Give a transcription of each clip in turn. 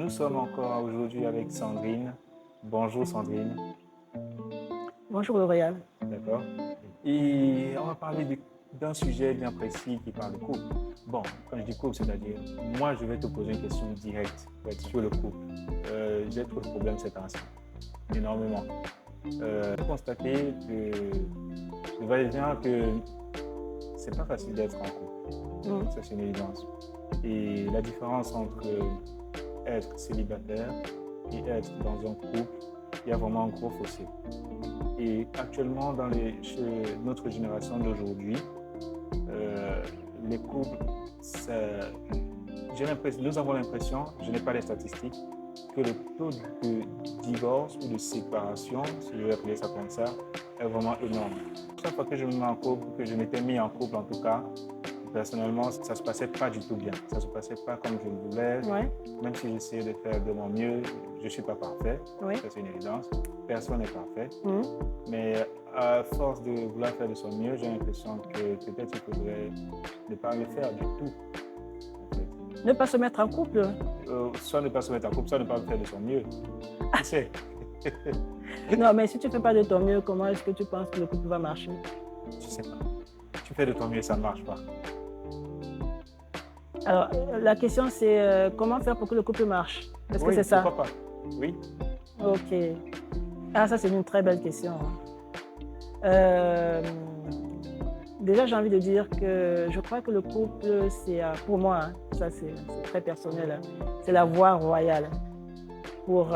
Nous sommes encore aujourd'hui avec Sandrine. Bonjour Sandrine. Bonjour L'Oréal. D'accord. Et on va parler d'un sujet bien précis qui parle de couple. Bon, quand je dis couple, c'est-à-dire, moi je vais te poser une question directe sur le couple. J'ai trop de problèmes ces temps-ci, énormément. J'ai constaté que je vois bien que c'est pas facile d'être en couple. Ça c'est une évidence. Et la différence entre être célibataire et être dans un couple, il y a vraiment un gros fossé. Et actuellement, chez notre génération d'aujourd'hui, les couples, nous avons l'impression, je n'ai pas les statistiques, que le taux de divorce ou de séparation, si je vais appeler ça comme ça, est vraiment énorme. Chaque fois que je me mets en couple, que je m'étais mis en couple en tout cas, personnellement, ça ne se passait pas du tout bien. Ça ne se passait pas comme je le voulais. Ouais. Même si j'essayais de faire de mon mieux, je ne suis pas parfait. Oui. Ça, c'est une évidence. Personne n'est parfait. Mais à force de vouloir faire de son mieux, j'ai l'impression que peut-être il faudrait ne pas le faire du tout. En fait. Ne pas se mettre en couple. Soit ne pas se mettre en couple, soit ne pas faire de son mieux. Tu sais. Non, mais si tu ne fais pas de ton mieux, comment est-ce que tu penses que le couple va marcher? Je ne sais pas. Tu fais de ton mieux, ça ne marche pas. Alors, la question, c'est comment faire pour que le couple marche? Est-ce que c'est ça? Pourquoi pas? Oui. Ok. Ah, ça, c'est une très belle question. Déjà, j'ai envie de dire que je crois que le couple, c'est, pour moi, ça c'est très personnel, c'est la voie royale pour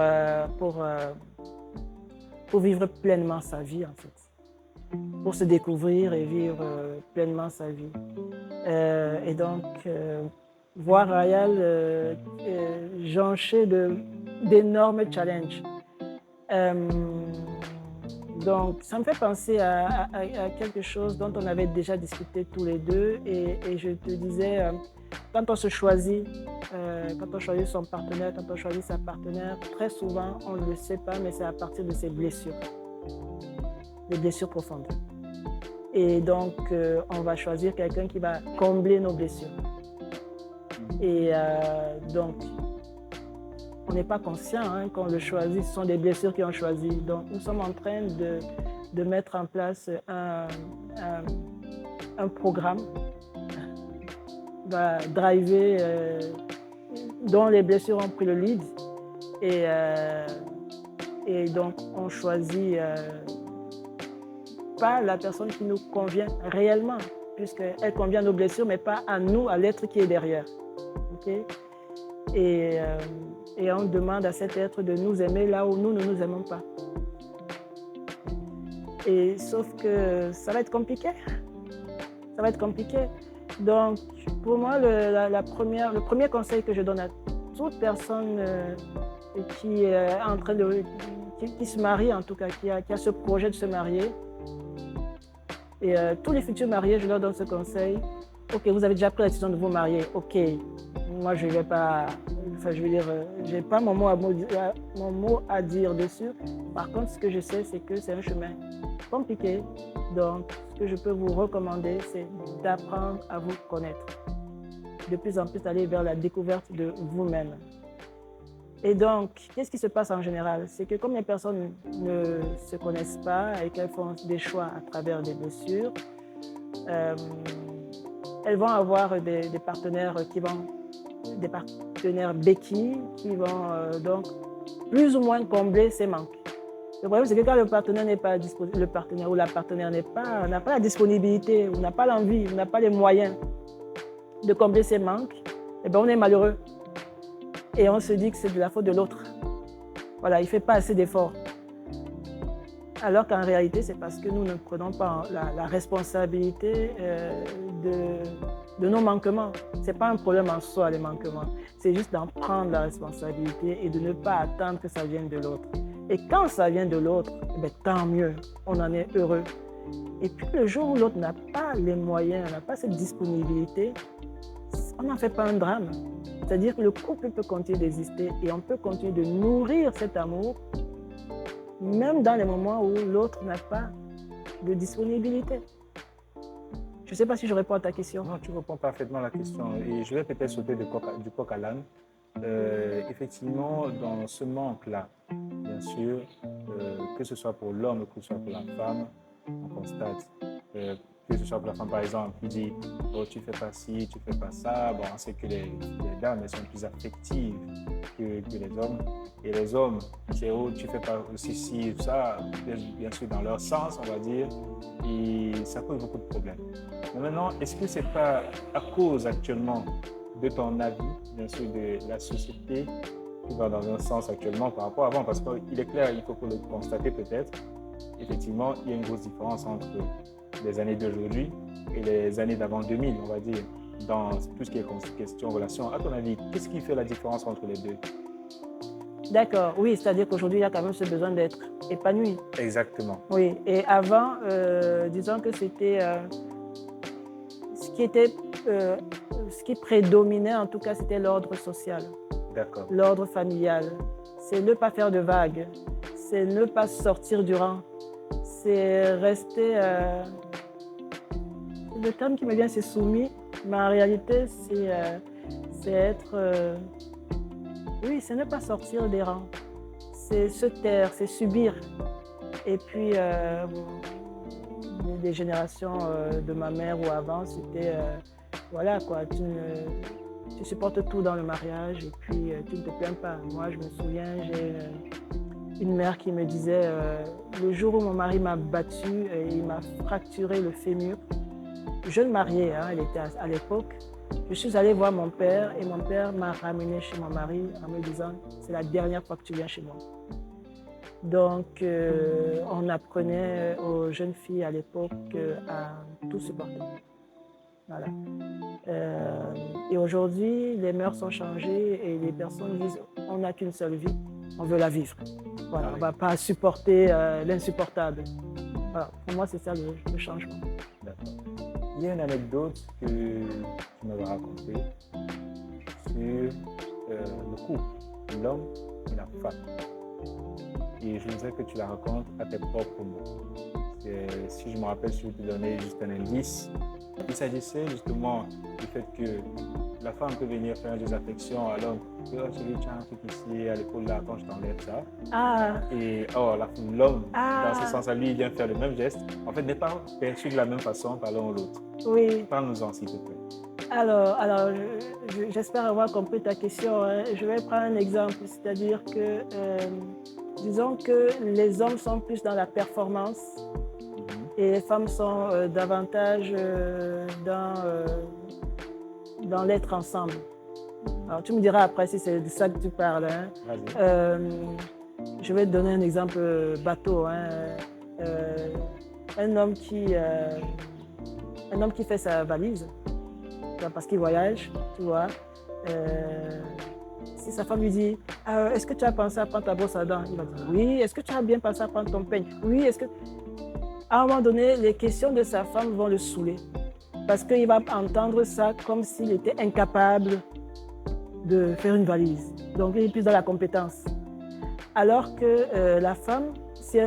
vivre pleinement sa vie, en fait. Pour se découvrir et vivre pleinement sa vie. Et donc, voie royale jonchée d'énormes challenges. Donc, ça me fait penser à quelque chose dont on avait déjà discuté tous les deux. Et je te disais, quand on se choisit, quand on choisit son partenaire, quand on choisit sa partenaire, très souvent, on ne le sait pas, mais c'est à partir de ses blessures, des blessures profondes. Et donc, on va choisir quelqu'un qui va combler nos blessures. Et donc, on n'est pas conscient qu'on le choisit, ce sont des blessures qui ont choisi. Donc, nous sommes en train de mettre en place un programme driver, dont les blessures ont pris le lead. Et donc, on choisit pas la personne qui nous convient réellement, puisqu'elle convient à nos blessures, mais pas à nous, à l'être qui est derrière. Okay? Et on demande à cet être de nous aimer là où nous ne nous aimons pas. Et sauf que ça va être compliqué. Ça va être compliqué. Donc, pour moi, le premier conseil que je donne à toute personne qui est en train qui se marie, en tout cas, qui a ce projet de se marier, et tous les futurs mariés, je leur donne ce conseil. Ok, vous avez déjà pris la décision de vous marier. Ok, moi je ne vais pas, enfin je veux dire, j'ai pas mon mot à dire dessus. Par contre, ce que je sais, c'est que c'est un chemin compliqué. Donc, ce que je peux vous recommander, c'est d'apprendre à vous connaître. De plus en plus aller vers la découverte de vous-même. Et donc, qu'est-ce qui se passe en général? C'est que comme les personnes ne se connaissent pas et qu'elles font des choix à travers des blessures, elles vont avoir des partenaires des partenaires béquilles qui vont donc plus ou moins combler ces manques. Le problème, c'est que quand le partenaire n'est pas disponible, le partenaire ou la partenaire n'a pas la disponibilité, ou n'a pas l'envie, ou n'a pas les moyens de combler ces manques, eh bien, on est malheureux. Et on se dit que c'est de la faute de l'autre. Voilà, il ne fait pas assez d'efforts. Alors qu'en réalité, c'est parce que nous ne prenons pas la responsabilité de nos manquements. Ce n'est pas un problème en soi, les manquements. C'est juste d'en prendre la responsabilité et de ne pas attendre que ça vienne de l'autre. Et quand ça vient de l'autre, eh tant mieux, on en est heureux. Et puis le jour où l'autre n'a pas les moyens, n'a pas cette disponibilité, on n'en fait pas un drame. C'est-à-dire que le couple peut continuer d'exister et on peut continuer de nourrir cet amour, même dans les moments où l'autre n'a pas de disponibilité. Je ne sais pas si je réponds à ta question. Non, tu réponds parfaitement à la question. Et je vais peut-être sauter du coq à l'âne. Effectivement, dans ce manque-là, bien sûr, que ce soit pour l'homme ou que ce soit pour la femme, on constate que ce soit pour la femme, par exemple, qui dit oh, tu fais pas ci, tu fais pas ça. Bon, on sait que les dames elles sont plus affectives que les hommes. Et les hommes, c'est oh, tu fais pas aussi ci, ça, bien sûr, dans leur sens, on va dire. Et ça pose beaucoup de problèmes. Mais maintenant, est-ce que c'est pas à cause actuellement de ton avis, bien sûr, de la société qui va dans un sens actuellement par rapport à avant? Parce qu'il est clair, il faut le constater peut-être, effectivement, il y a une grosse différence entre les années d'aujourd'hui et les années d'avant 2000, on va dire, dans tout ce qui est question relation. À ton avis, qu'est-ce qui fait la différence entre les deux? D'accord, oui, c'est-à-dire qu'aujourd'hui, il y a quand même ce besoin d'être épanoui. Exactement. Oui, et avant, disons que c'était ce qui était, ce qui prédominait en tout cas, c'était l'ordre social, D'accord. l'ordre familial. C'est ne pas faire de vagues, c'est ne pas sortir du rang, c'est rester. Le terme qui me vient, c'est soumis, mais en réalité, c'est être. Oui, c'est ne pas sortir des rangs, c'est se taire, c'est subir. Et puis, des générations de ma mère ou avant, c'était, voilà quoi, tu supportes tout dans le mariage et puis tu ne te plains pas. Moi, je me souviens, j'ai une mère qui me disait, le jour où mon mari m'a battue et il m'a fracturé le fémur, jeune mariée, hein, elle était à l'époque, je suis allée voir mon père et mon père m'a ramenée chez mon mari en me disant, c'est la dernière fois que tu viens chez moi. Donc, on apprenait aux jeunes filles à l'époque à tout supporter. Voilà. Et aujourd'hui, les mœurs sont changées et les personnes disent on n'a qu'une seule vie, on veut la vivre. Voilà, on ne va pas supporter l'insupportable. Voilà. Pour moi, c'est ça le changement. D'accord. Il y a une anecdote que tu m'avais racontée sur le couple, l'homme et la femme. Et je voudrais que tu la racontes à tes propres mots. Si je me rappelle, je vais te donner juste un indice. Il s'agissait justement du fait que la femme peut venir faire des affections à l'homme. Oh, chérie, tu as un truc ici à l'épaule là, quand je t'enlève ça. Ah. Et oh, l'homme, Ah. dans ce sens-là, lui, il vient faire le même geste. En fait, n'est pas perçu de la même façon par l'un ou l'autre. Oui. Parle-nous-en, s'il te plaît. Alors j'espère avoir compris ta question. Hein. Je vais prendre un exemple, c'est-à-dire que, disons que les hommes sont plus dans la performance et les femmes sont davantage dans l'être ensemble. Alors tu me diras après si c'est de ça que tu parles. Hein. Je vais te donner un exemple bateau. Hein. Un homme qui fait sa valise, parce qu'il voyage, tu vois. Si sa femme lui dit est-ce que tu as pensé à prendre ta brosse à dents? Il va dire oui. Est-ce que tu as bien pensé à prendre ton peigne? Oui. Est-ce que... À un moment donné, les questions de sa femme vont le saouler parce qu'il va entendre ça comme s'il était incapable de faire une valise. Donc, il est plus dans la compétence. Alors que la femme, si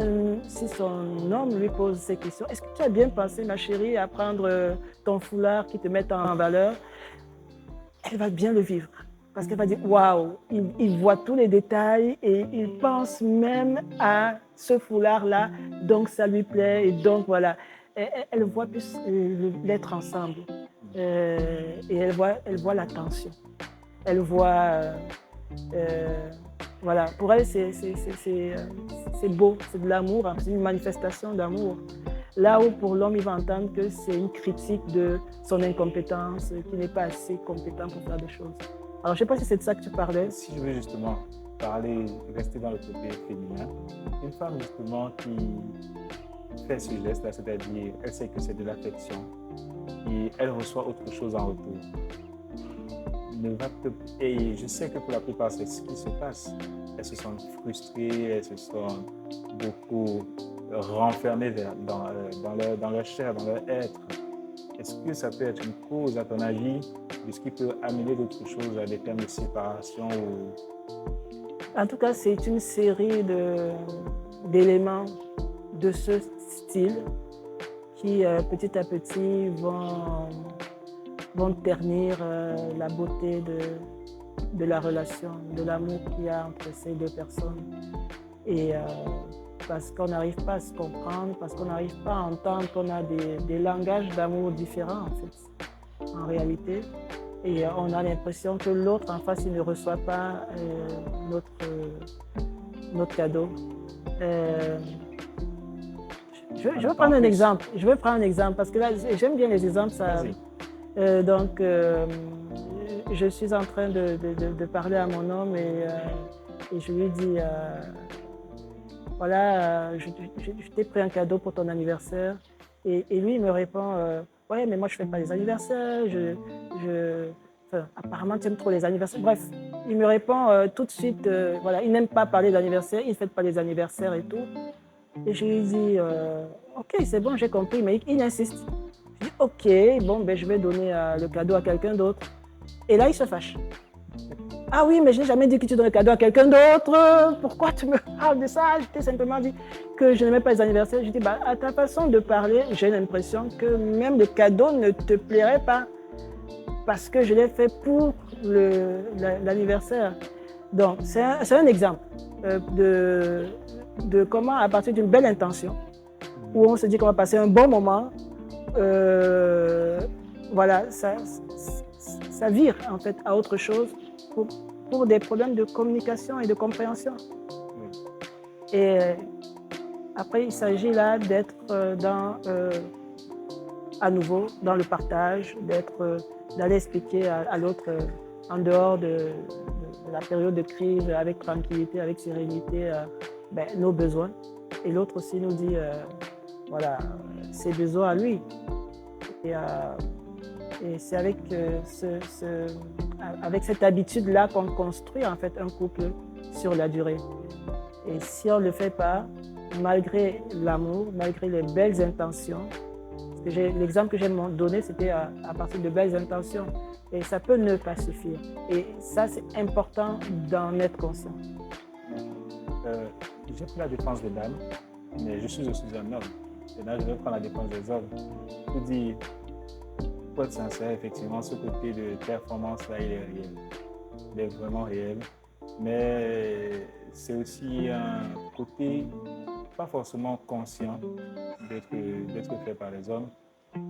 son homme lui pose ces questions, est-ce que tu as bien pensé, ma chérie, à prendre ton foulard qui te met en valeur? Elle va bien le vivre. Parce qu'elle va dire, waouh, il voit tous les détails et il pense même à ce foulard-là, donc ça lui plaît, et donc voilà. Elle voit plus l'être ensemble. Et elle voit l'attention. Elle voit, voilà, pour elle, c'est beau, c'est de l'amour, hein, c'est une manifestation d'amour. Là où pour l'homme, il va entendre que c'est une critique de son incompétence, qu'il n'est pas assez compétent pour faire des choses. Alors, je ne sais pas si c'est de ça que tu parlais. Si je veux justement rester dans le côté féminin, une femme justement qui fait ce geste-là, c'est-à-dire elle sait que c'est de l'affection et elle reçoit autre chose en retour. Et je sais que pour la plupart, c'est ce qui se passe. Elles se sentent frustrées, elles se sentent beaucoup renfermées dans leur chair, dans leur être. Est-ce que ça peut être une cause, à ton avis, de ce qui peut amener d'autres choses à des termes de séparation En tout cas, c'est une série d'éléments de ce style qui, petit à petit, vont ternir la beauté de la relation, de l'amour qu'il y a entre ces deux personnes. Et parce qu'on n'arrive pas à se comprendre, parce qu'on n'arrive pas à entendre qu'on a des langages d'amour différents, en fait, en réalité. Et on a l'impression que l'autre en face, il ne reçoit pas notre cadeau. Je vais prendre un exemple. Je vais prendre un exemple parce que là, j'aime bien les exemples. Ça, donc, je suis en train de parler à mon homme et je lui dis, voilà, je t'ai pris un cadeau pour ton anniversaire. Et lui, il me répond, ouais, mais moi, je ne fais pas les anniversaires. Enfin, apparemment, tu aimes trop les anniversaires. Bref, il me répond tout de suite, voilà, il n'aime pas parler d'anniversaire, il ne fête pas les anniversaires et tout. Et je lui dis, ok, c'est bon, j'ai compris, mais il insiste. Je dis, ok, bon, ben, je vais donner le cadeau à quelqu'un d'autre. Et là, il se fâche. Ah oui, mais je n'ai jamais dit que tu donnes le cadeau à quelqu'un d'autre. Pourquoi tu me parles de ça? Je t'ai simplement dit que je n'aimais pas les anniversaires. Je dis, bah, à ta façon de parler, j'ai l'impression que même le cadeau ne te plairait pas parce que je l'ai fait pour l'anniversaire. Donc, c'est un exemple de comment, à partir d'une belle intention, où on se dit qu'on va passer un bon moment, voilà, ça vire en fait à autre chose pour des problèmes de communication et de compréhension. Et après, il s'agit là d'être à nouveau dans le partage, d'aller expliquer à l'autre en dehors de la période de crise, avec tranquillité, avec sérénité, nos besoins. Et l'autre aussi nous dit, voilà, ses besoins à lui. Et c'est avec, avec cette habitude-là qu'on construit en fait un couple sur la durée. Et si on ne le fait pas, malgré l'amour, malgré les belles intentions, l'exemple que j'ai donné, c'était à partir de belles intentions. Et ça peut ne pas suffire. Et ça, c'est important d'en être conscient. J'ai pris la défense des dames, mais je suis aussi un homme. Et là, je vais prendre la défense des hommes. Pour dire, pour être sincère, effectivement, ce côté de performance-là, il est réel. Il est vraiment réel. Mais c'est aussi un côté pas forcément conscient d'être fait par les hommes.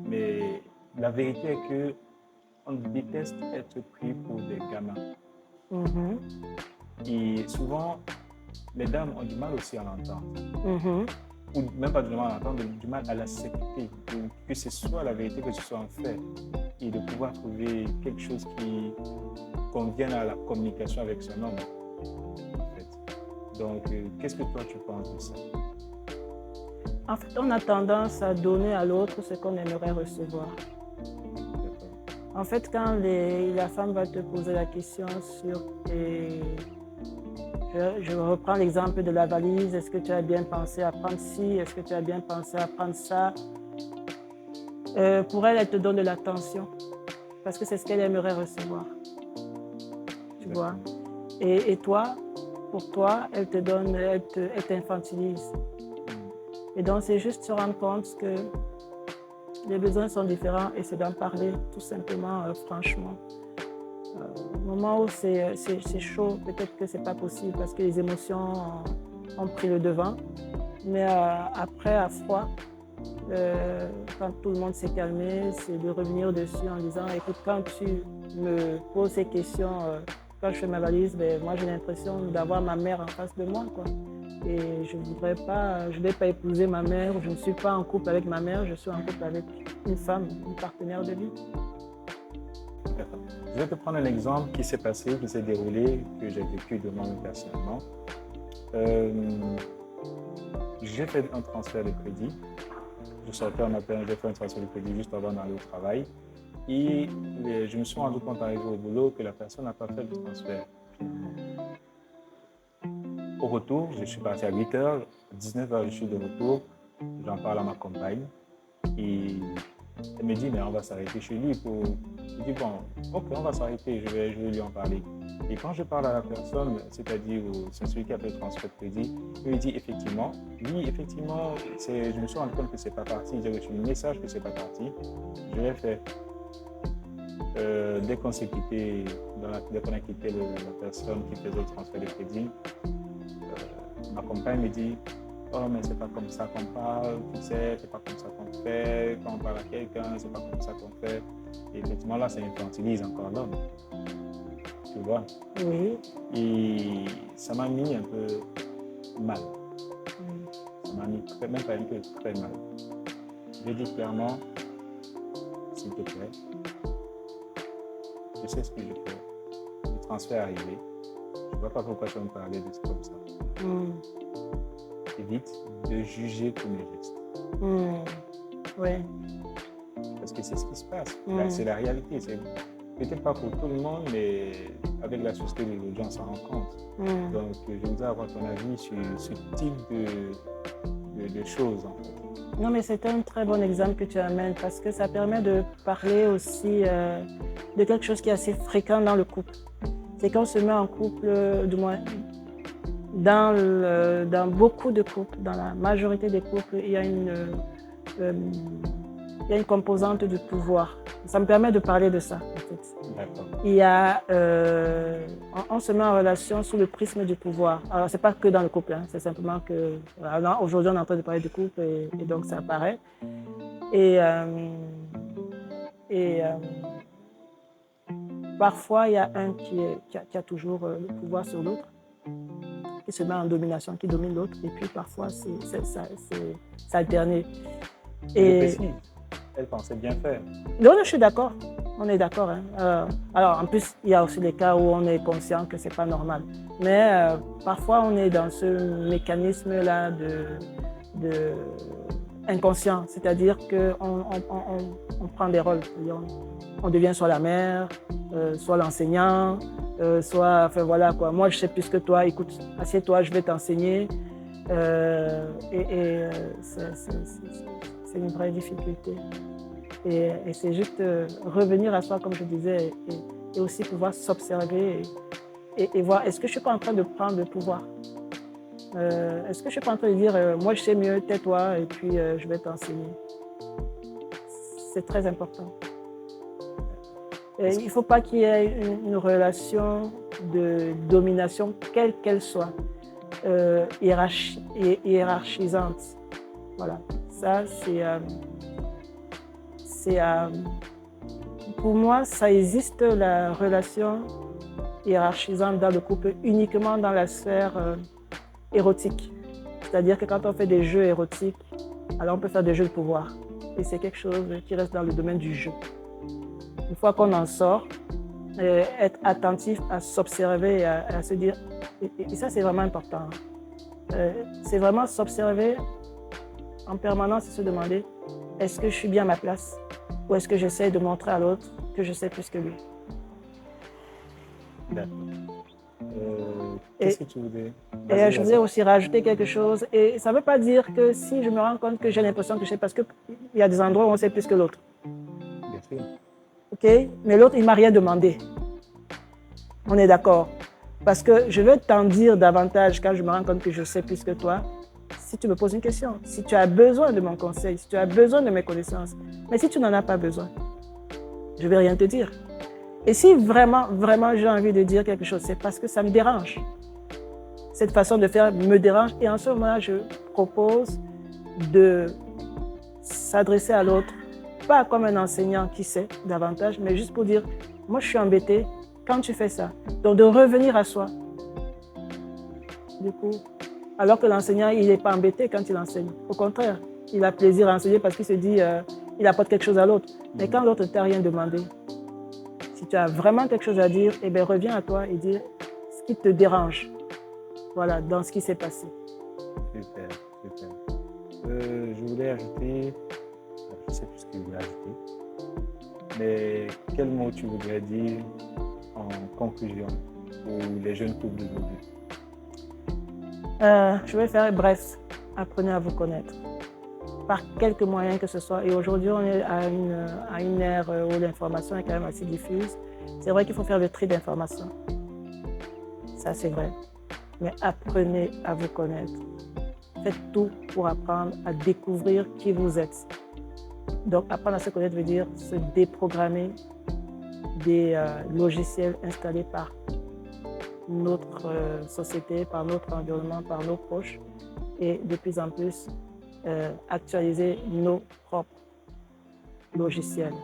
Mais la vérité est que on déteste être pris pour des gamins. Et souvent, les dames ont du mal aussi à l'entendre. Ou même pas du mal à l'entendre, du mal à l'accepter. Que ce soit la vérité, que ce soit un fait. Et de pouvoir trouver quelque chose qui convienne à la communication avec son homme. En fait. Donc, qu'est-ce que toi tu penses de ça? En fait, on a tendance à donner à l'autre ce qu'on aimerait recevoir. En fait, quand la femme va te poser la question sur je reprends l'exemple de la valise, est-ce que tu as bien pensé à prendre ci, est-ce que tu as bien pensé à prendre ça? Pour elle, elle te donne de l'attention parce que c'est ce qu'elle aimerait recevoir. Tu vois? Et toi, pour toi, elle t'infantilise. Et donc, c'est juste se rendre compte que les besoins sont différents et c'est d'en parler tout simplement, franchement. Au moment où c'est chaud, peut-être que ce n'est pas possible parce que les émotions ont pris le devant. Mais après, à froid, quand tout le monde s'est calmé, c'est de revenir dessus en disant, écoute, quand tu me poses ces questions, quand je fais ma valise, moi j'ai l'impression d'avoir ma mère en face de moi, quoi. Et je ne vais pas épouser ma mère, je ne suis pas en couple avec ma mère, je suis en couple avec une femme, une partenaire de vie. Je vais te prendre un exemple qui s'est passé, qui s'est déroulé, que j'ai vécu de moi personnellement. J'ai fait un transfert de crédit. Je sortais un appel, j'ai fait un transfert de crédit juste avant d'aller au travail. Et je me suis rendu compte arrivé au boulot que la personne n'a pas fait le transfert. Au retour, je suis parti à 8h, 19h, je suis de retour, j'en parle à ma compagne et elle me dit, mais on va s'arrêter chez lui pour... Je dis, bon, ok, on va s'arrêter, je vais lui en parler. Et quand je parle à la personne, c'est-à-dire c'est celui qui a fait le transfert de crédit, il me dit, effectivement, oui, effectivement, je me suis rendu compte que c'est pas parti, j'ai reçu le message que c'est pas parti, je l'ai fait. dès qu'on s'est quitté, dès qu'on a quitté la personne qui faisait le transfert de crédit, ma compagne me dit: oh, mais c'est pas comme ça qu'on parle, tu sais, c'est pas comme ça qu'on fait. Quand on parle à quelqu'un, c'est pas comme ça qu'on fait. Et effectivement, là, ça infantilise encore l'homme. Tu vois? Oui. Et ça m'a mis un peu mal. Ça m'a mis même pas un peu, très mal. Je dis clairement: s'il te plaît, je sais ce que je fais. Le transfert est arrivé. Je ne vois pas pourquoi tu vas me parler de ça comme ça. Évite de juger tous mes gestes. Oui. Parce que c'est ce qui se passe. Là, c'est la réalité. C'est peut-être pas pour tout le monde, mais avec la société de l'audience, on s'en rend compte. Donc, je voudrais avoir ton avis sur ce type de choses, en fait. Non, mais c'est un très bon exemple que tu amènes parce que ça permet de parler aussi de quelque chose qui est assez fréquent dans le couple. C'est quand on se met en couple, du moins dans beaucoup de couples, dans la majorité des couples, il y a une composante de pouvoir. Ça me permet de parler de ça, en fait. D'accord. Il y a, on se met en relation sous le prisme du pouvoir. Alors, c'est pas que dans le couple, hein, c'est simplement que aujourd'hui, on est en train de parler du couple et donc ça apparaît. Parfois, il y a un qui a toujours le pouvoir sur l'autre, qui se met en domination, qui domine l'autre, et puis parfois, c'est alterné. Elle pensait bien faire. Non, je suis d'accord. On est d'accord. Hein. Alors, en plus, il y a aussi des cas où on est conscient que ce n'est pas normal. Mais parfois, on est dans ce mécanisme-là de inconscient. C'est-à-dire qu'on prend des rôles. On devient soit la mère, soit l'enseignant, soit... Enfin, voilà, quoi. Moi, je sais plus que toi. Écoute, assieds-toi, je vais t'enseigner. C'est une vraie difficulté. Et c'est juste revenir à soi, comme je disais, et aussi pouvoir s'observer et voir, est-ce que je ne suis pas en train de prendre le pouvoir? Est-ce que je ne suis pas en train de dire, moi je sais mieux, tais-toi, et puis je vais t'enseigner? C'est très important. Il ne faut pas qu'il y ait une relation de domination, quelle qu'elle soit, hiérarchisante. Voilà, ça pour moi, ça existe la relation hiérarchisante dans le couple uniquement dans la sphère érotique. C'est-à-dire que quand on fait des jeux érotiques, alors on peut faire des jeux de pouvoir. Et c'est quelque chose qui reste dans le domaine du jeu. Une fois qu'on en sort, être attentif à s'observer et à se dire, et ça c'est vraiment important. C'est vraiment s'observer en permanence et se demander, est-ce que je suis bien à ma place ou est-ce que j'essaie de montrer à l'autre que je sais plus que lui? D'accord. Qu'est-ce que tu voulais? Et je voulais aussi rajouter quelque chose. Et ça ne veut pas dire que si je me rends compte que j'ai l'impression que je sais, parce qu'il y a des endroits où on sait plus que l'autre. Bien sûr. OK? Mais l'autre, il ne m'a rien demandé. On est d'accord. Parce que je veux t'en dire davantage quand je me rends compte que je sais plus que toi. Si tu me poses une question, si tu as besoin de mon conseil, si tu as besoin de mes connaissances, mais si tu n'en as pas besoin, je ne vais rien te dire. Et si vraiment, vraiment j'ai envie de dire quelque chose, c'est parce que ça me dérange. Cette façon de faire me dérange et en ce moment-là, je propose de s'adresser à l'autre, pas comme un enseignant qui sait davantage, mais juste pour dire, moi je suis embêtée quand tu fais ça. Donc de revenir à soi. Du coup, alors que l'enseignant, il n'est pas embêté quand il enseigne. Au contraire, il a plaisir à enseigner parce qu'il se dit, il apporte quelque chose à l'autre. Mais quand l'autre ne t'a rien demandé, si tu as vraiment quelque chose à dire, eh bien, reviens à toi et dis ce qui te dérange. Voilà, dans ce qui s'est passé. Super, super. Je voulais ajouter, je ne sais plus ce que je voulais ajouter, mais quel mot tu voudrais dire en conclusion pour les jeunes couples d'aujourd'hui? Je vais faire bref. Apprenez à vous connaître. Par quelques moyens que ce soit. Et aujourd'hui, on est à une ère où l'information est quand même assez diffuse. C'est vrai qu'il faut faire le tri d'informations. Ça, c'est vrai. Mais apprenez à vous connaître. Faites tout pour apprendre à découvrir qui vous êtes. Donc, apprendre à se connaître veut dire se déprogrammer des logiciels installés par notre société, par notre environnement, par nos proches, et de plus en plus actualiser nos propres logiciels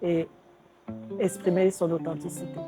et exprimer son authenticité.